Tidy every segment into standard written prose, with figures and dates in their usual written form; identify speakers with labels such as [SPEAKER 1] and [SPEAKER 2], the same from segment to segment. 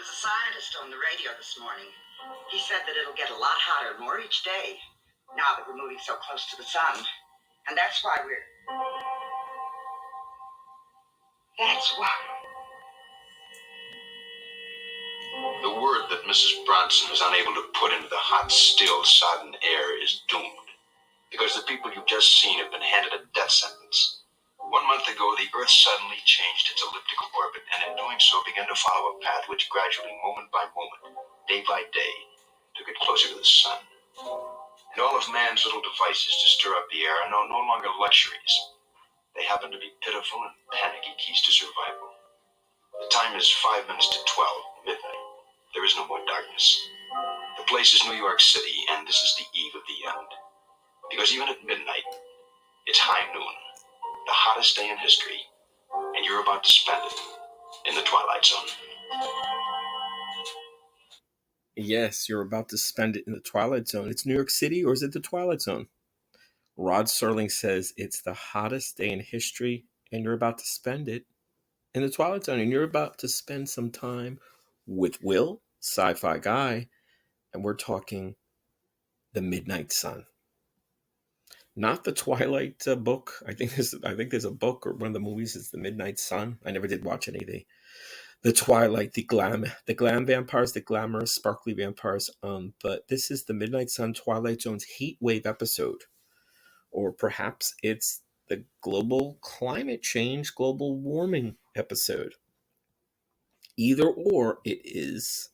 [SPEAKER 1] was a scientist on the radio this morning. He said that it'll get a lot hotter more each day, now that we're moving so close to the sun. And that's why
[SPEAKER 2] The word that Mrs. Bronson is unable to put into the hot, still, sodden air is doomed. Because the people you've just seen have been handed a death sentence. 1 month ago, the Earth suddenly changed its elliptical orbit, and in doing so began to follow a path which gradually, moment by moment, day by day, took it closer to the sun. And all of man's little devices to stir up the air are no longer luxuries. They happen to be pitiful and panicky keys to survival. The time is 5 minutes to 12, midnight. There is no more darkness. The place is New York City, and this is the eve of the end. Because even at midnight, it's high noon, the hottest day in history, and you're about to spend it in the Twilight Zone.
[SPEAKER 3] Yes, you're about to spend it in the Twilight Zone. It's New York City, or is it the Twilight Zone? Rod Serling says it's the hottest day in history, and you're about to spend it in the Twilight Zone. And you're about to spend some time with Will, Sci-Fi Guy, and we're talking The Midnight Sun. Not the Twilight book. I think there's a book, or one of the movies is The Midnight Sun. I never did watch any of the Twilight, the glam vampires, the glamorous, sparkly vampires. But this is The Midnight Sun, Twilight Zone's heat wave episode. Or perhaps it's the global climate change, global warming episode. Either or, it is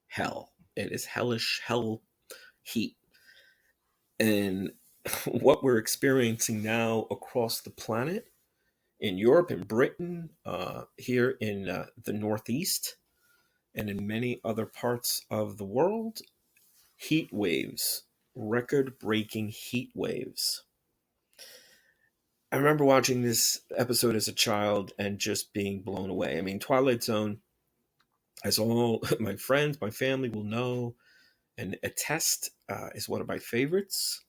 [SPEAKER 3] hell. It is hellish hell heat. And what we're experiencing now across the planet, in Europe, in Britain, here in the Northeast, and in many other parts of the world, heat waves, record-breaking heat waves. I remember watching this episode as a child and just being blown away. I mean, Twilight Zone, as all my friends, my family will know and attest, is one of my favorites.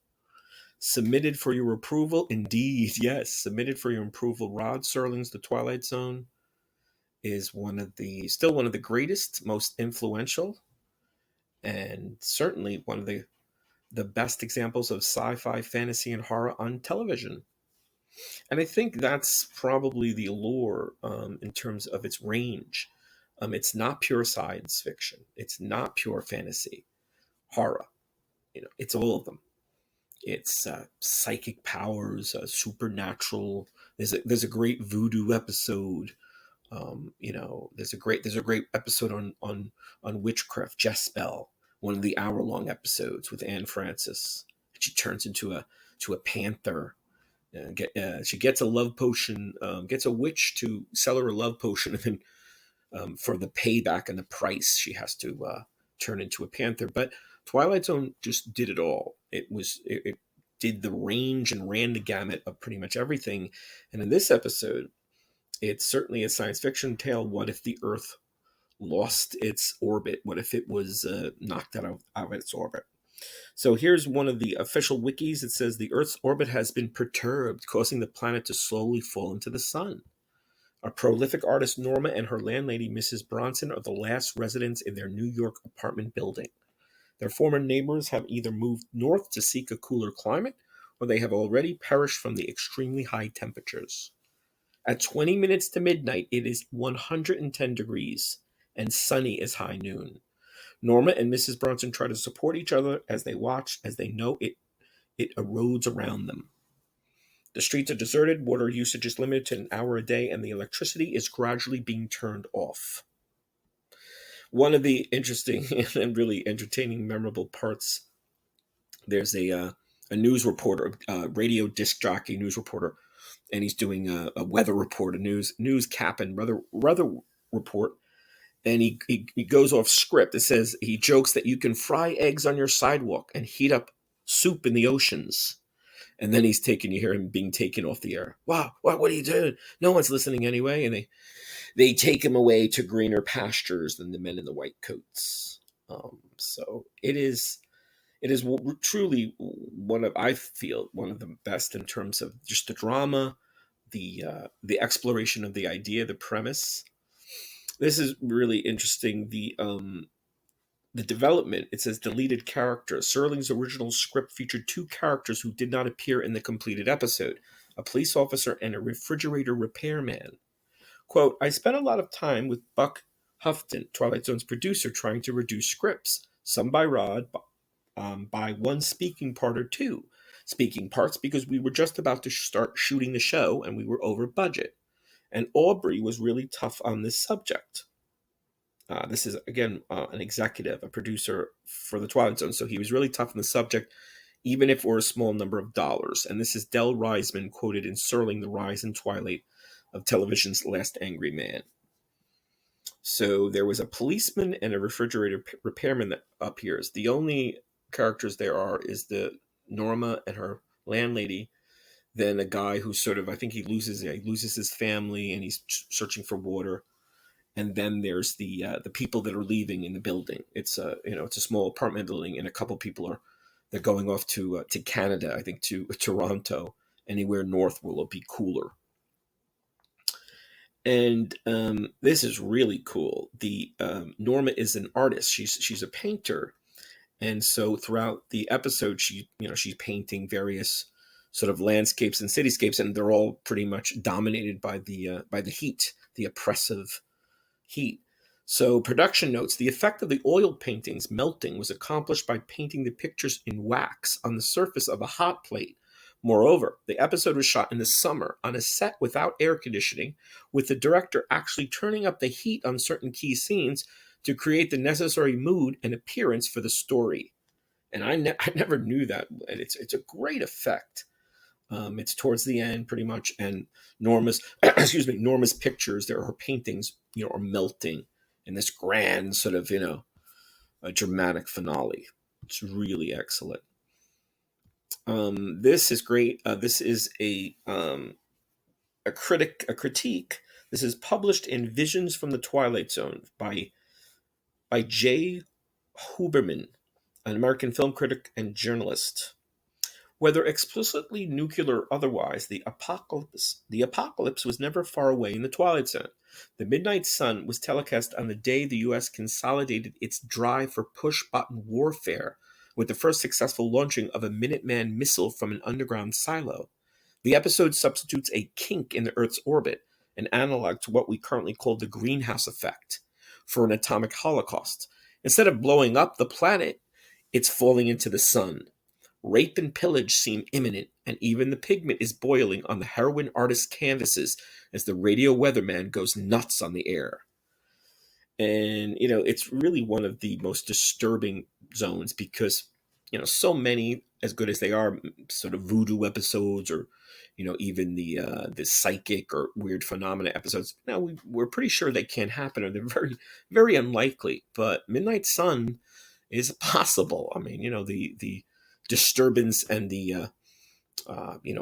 [SPEAKER 3] Submitted for your approval. Indeed, yes. Submitted for your approval. Rod Serling's The Twilight Zone is still one of the greatest, most influential, and certainly one of the best examples of sci-fi, fantasy, and horror on television. And I think that's probably the allure in terms of its range. It's not pure science fiction. It's not pure fantasy, horror. It's all of them. It's psychic powers, supernatural. There's a great voodoo episode. There's a great episode on witchcraft, Jezebel, one of the hour-long episodes with Anne Francis. She turns into a panther. She gets a love potion, gets a witch to sell her a love potion, and then for the payback and the price, she has to turn into a panther. But Twilight Zone just did it all. It did the range and ran the gamut of pretty much everything. And in this episode, it's certainly a science fiction tale. What if the Earth lost its orbit? What if it was knocked out of its orbit? So here's one of the official wikis. It says the Earth's orbit has been perturbed, causing the planet to slowly fall into the sun. A prolific artist, Norma, and her landlady, Mrs. Bronson, are the last residents in their New York apartment building. Their former neighbors have either moved north to seek a cooler climate, or they have already perished from the extremely high temperatures. At 20 minutes to midnight, it is 110 degrees and sunny as high noon. Norma and Mrs. Bronson try to support each other as they watch, as they know it erodes around them. The streets are deserted, water usage is limited to an hour a day, and the electricity is gradually being turned off. One of the interesting and really entertaining, memorable parts, there's a news reporter, radio disc jockey news reporter, and he's doing a weather report, a news cap and weather report, and he goes off script. It says he jokes that you can fry eggs on your sidewalk and heat up soup in the oceans. And then you hear him being taken off the air. Wow, what are you doing? No one's listening anyway. And they take him away to greener pastures than the men in the white coats. So it is truly I feel one of the best in terms of just the drama, the exploration of the idea, the premise. This is really interesting. The development, it says deleted characters. Serling's original script featured two characters who did not appear in the completed episode, a police officer and a refrigerator repairman. Quote, I spent a lot of time with Buck Houghton, Twilight Zone's producer, trying to reduce scripts, some by Rod, by one speaking part or two. Speaking parts because we were just about to start shooting the show and we were over budget. And Aubrey was really tough on this subject. This is, again, an executive, a producer for the Twilight Zone. So he was really tough on the subject, even if it were a small number of dollars. And this is Del Reisman quoted in Serling, The Rise and Twilight of Television's Last Angry Man. So there was a policeman and a refrigerator repairman that appears. The only characters there are is the Norma and her landlady, then a guy who sort of, I think he loses his family and he's searching for water. And then there's the people that are leaving in the building. It's it's a small apartment building, and a couple people they're going off to Canada, I think, to Toronto. Anywhere north will be cooler. And this is really cool. The Norma is an artist. She's a painter, and so throughout the episode, she's painting various sort of landscapes and cityscapes, and they're all pretty much dominated by the heat, the oppressive heat. So production notes, the effect of the oil paintings melting was accomplished by painting the pictures in wax on the surface of a hot plate. Moreover, the episode was shot in the summer on a set without air conditioning, with the director actually turning up the heat on certain key scenes to create the necessary mood and appearance for the story. And I never knew that. And it's a great effect. It's towards the end, pretty much, and Norma's Norma's pictures, her paintings, are melting in this grand sort of, a dramatic finale. It's really excellent. This is great. This is a critique. This is published in Visions from the Twilight Zone by Jay Huberman, an American film critic and journalist. Whether explicitly nuclear or otherwise, the apocalypse was never far away in the Twilight Zone. The Midnight Sun was telecast on the day the U.S. consolidated its drive for push-button warfare with the first successful launching of a Minuteman missile from an underground silo. The episode substitutes a kink in the Earth's orbit, an analog to what we currently call the greenhouse effect, for an atomic holocaust. Instead of blowing up the planet, it's falling into the sun. Rape and pillage seem imminent, and even the pigment is boiling on the heroin artist's canvases as the radio weatherman goes nuts on the air. And, it's really one of the most disturbing zones because, so many, as good as they are, sort of voodoo episodes or, even the psychic or weird phenomena episodes, we're pretty sure they can't happen, or they're very, very unlikely. But Midnight Sun is possible. I mean, the disturbance and the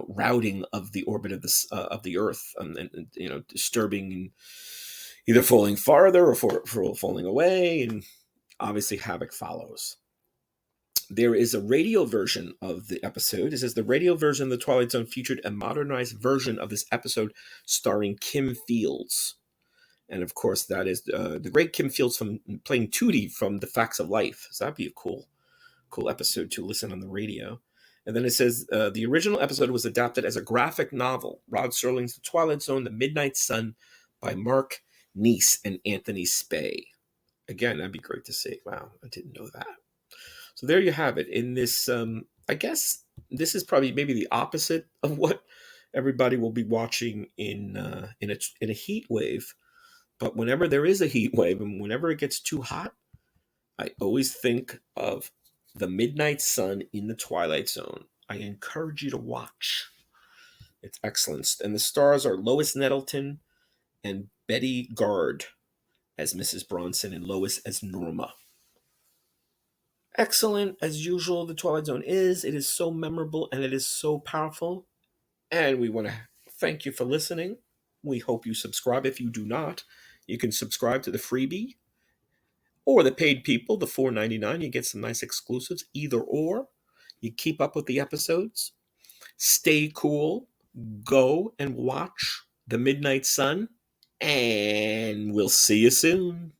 [SPEAKER 3] routing of the orbit of the Earth, and disturbing and either falling farther or falling away, and obviously havoc follows. There is a radio version of the episode. It says the radio version of the Twilight Zone featured a modernized version of this episode starring Kim Fields. And of course, that is the great Kim Fields from playing Tootie from The Facts of Life. So that'd be a cool episode to listen on the radio. And then it says the original episode was adapted as a graphic novel, Rod Serling's The Twilight Zone, The Midnight Sun, by Mark Neese and Anthony Spey. Again, that'd be great to see. Wow, I didn't know that. So there you have it. In this, I guess this is probably maybe the opposite of what everybody will be watching in a heat wave. But whenever there is a heat wave and whenever it gets too hot, I always think of The Midnight Sun in the Twilight Zone. I encourage you to watch. It's excellent. And the stars are Lois Nettleton and Betty Gard as Mrs. Bronson and Lois as Norma. Excellent, as usual, the Twilight Zone is. It is so memorable and it is so powerful. And we want to thank you for listening. We hope you subscribe. If you do not, you can subscribe to the freebie or the paid people, the $4.99. You get some nice exclusives, either or. You keep up with the episodes. Stay cool. Go and watch The Midnight Sun. And we'll see you soon.